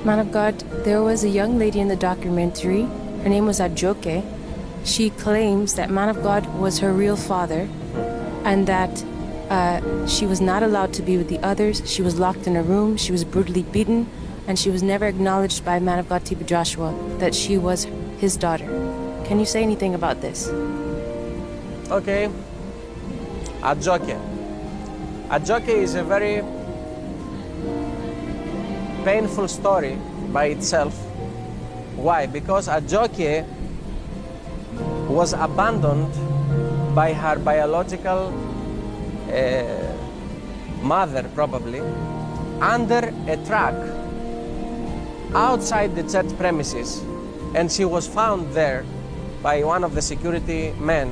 Man of God, there was a young lady in the documentary. Her name was Adjoke. She claims that Man of God was her real father and that she was not allowed to be with the others. She was locked in a room. She was brutally beaten, and she was never acknowledged by Man of God TB Joshua that she was his daughter. Can you say anything about this? Okay. Adjoke. Adjoke is a very painful story by itself. Why? Because Adjoke was abandoned by her biological mother, probably, under a truck outside the church premises, and she was found there by one of the security men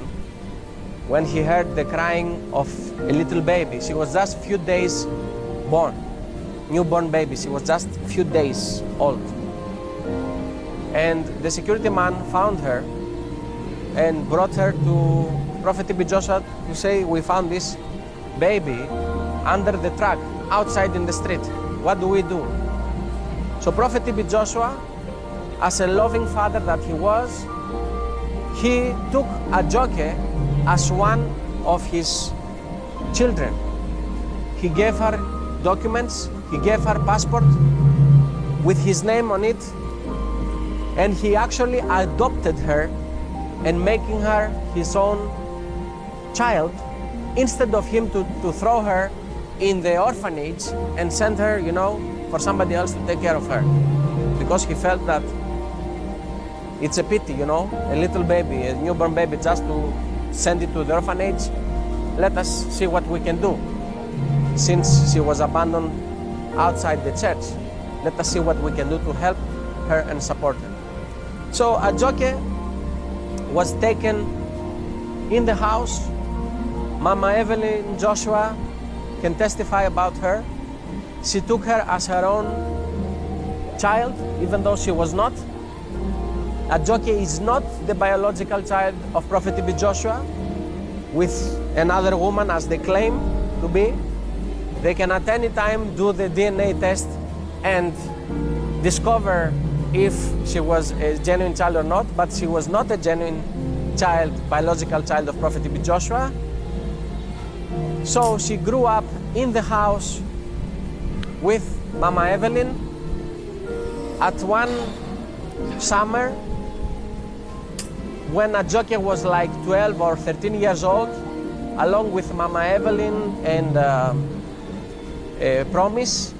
when he heard the crying of a little baby. She was just a few days born, newborn baby. She was just a few days old. And the security man found her and brought her to Prophet TB Joshua to say, we found this baby under the truck outside in the street. What do we do? So Prophet TB Joshua, as a loving father that he was, he took Adjoke as one of his children. He gave her documents, he gave her passport with his name on it, and he actually adopted her and making her his own child instead of him to throw her in the orphanage and send her, you know, for somebody else to take care of her. Because he felt that it's a pity, you know, a little baby, a newborn baby, just to send it to the orphanage. Let us see what we can do. Since she was abandoned outside the church, let us see what we can do to help her and support her. So Adjoke was taken in the house. Mama Evelyn Joshua can testify about her. She took her as her own child, even though she was not. Adjoke is not the biological child of Prophet TB Joshua with another woman as they claim to be. They can at any time do the DNA test and discover if she was a genuine child or not, but she was not a genuine child, biological child of Prophet TB Joshua. So she grew up in the house with Mama Evelyn. At one summer, when Adjoke was like 12 or 13 years old, along with Mama Evelyn and Promise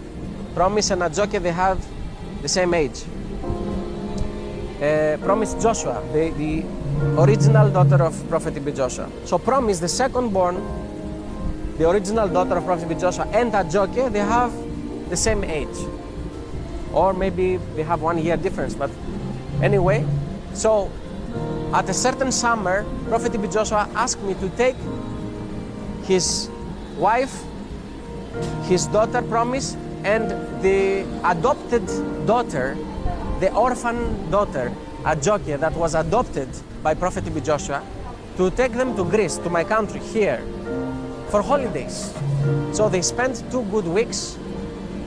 and Adjoke, they have the same age. Promise Joshua, the original daughter of Prophet TB Joshua. So Promise, the second born, the original daughter of Prophet TB Joshua, and Adjoke, they have the same age. Or maybe they have 1 year difference, but anyway. So at a certain summer, Prophet TB Joshua asked me to take his wife, his daughter Promise, and the adopted daughter, the orphan daughter, Adjoke, that was adopted by Prophet TB Joshua, to take them to Greece, to my country here, for holidays. So they spent 2 good weeks.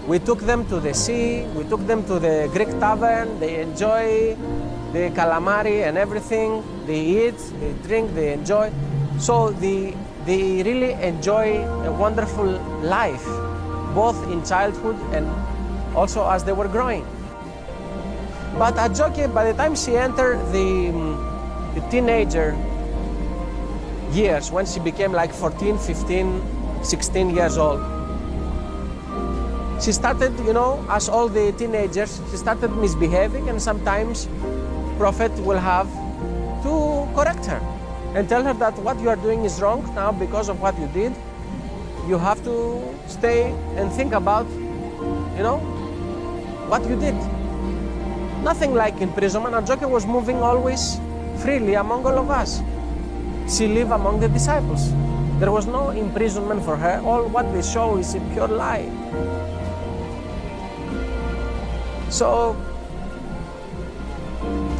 We took them to the sea, we took them to the Greek tavern, they enjoy the calamari and everything. They eat, they drink, they enjoy. So they really enjoy a wonderful life, both in childhood and also as they were growing. But Adjoke, by the time she entered the teenager years, when she became like 14, 15, 16 years old, she started, you know, as all the teenagers, she started misbehaving, and sometimes Prophet will have to correct her and tell her that what you are doing is wrong now because of what you did. You have to stay and think about, you know, what you did. Nothing like imprisonment. Adjoke was moving always freely among all of us. She lived among the disciples. There was no imprisonment for her. All what they show is a pure lie. So,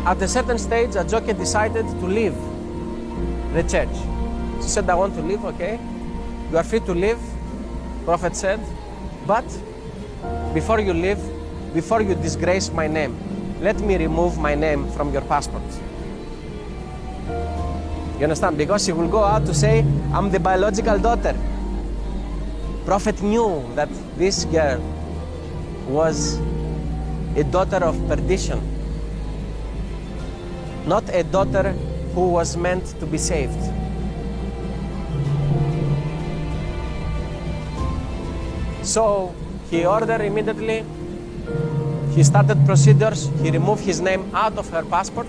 at a certain stage, Adjoke decided to leave the church. She said, I want to leave, okay? You are free to leave, Prophet said, but before you leave, before you disgrace my name, let me remove my name from your passport. You understand? Because she will go out to say, I'm the biological daughter. Prophet knew that this girl was a daughter of perdition, not a daughter who was meant to be saved. So he ordered immediately, he started procedures, he removed his name out of her passport,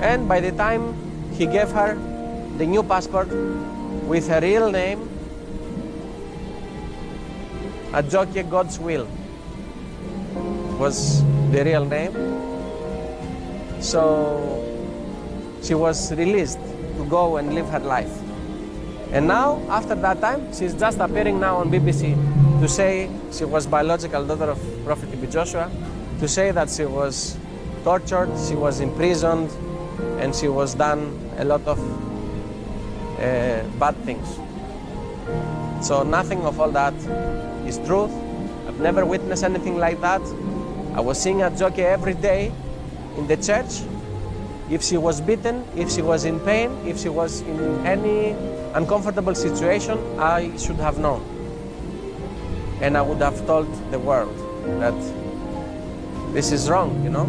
and by the time he gave her the new passport with her real name, Adjoke God's Will was the real name. So she was released to go and live her life. And now, after that time, she's just appearing now on BBC to say she was biological daughter of Prophet T.B. Joshua, to say that she was tortured, she was imprisoned, and she was done a lot of bad things. So nothing of all that is truth. I've never witnessed anything like that. I was seeing Adjoke every day in the church. If she was beaten, if she was in pain, if she was in any uncomfortable situation, I should have known. And I would have told the world that this is wrong, you know?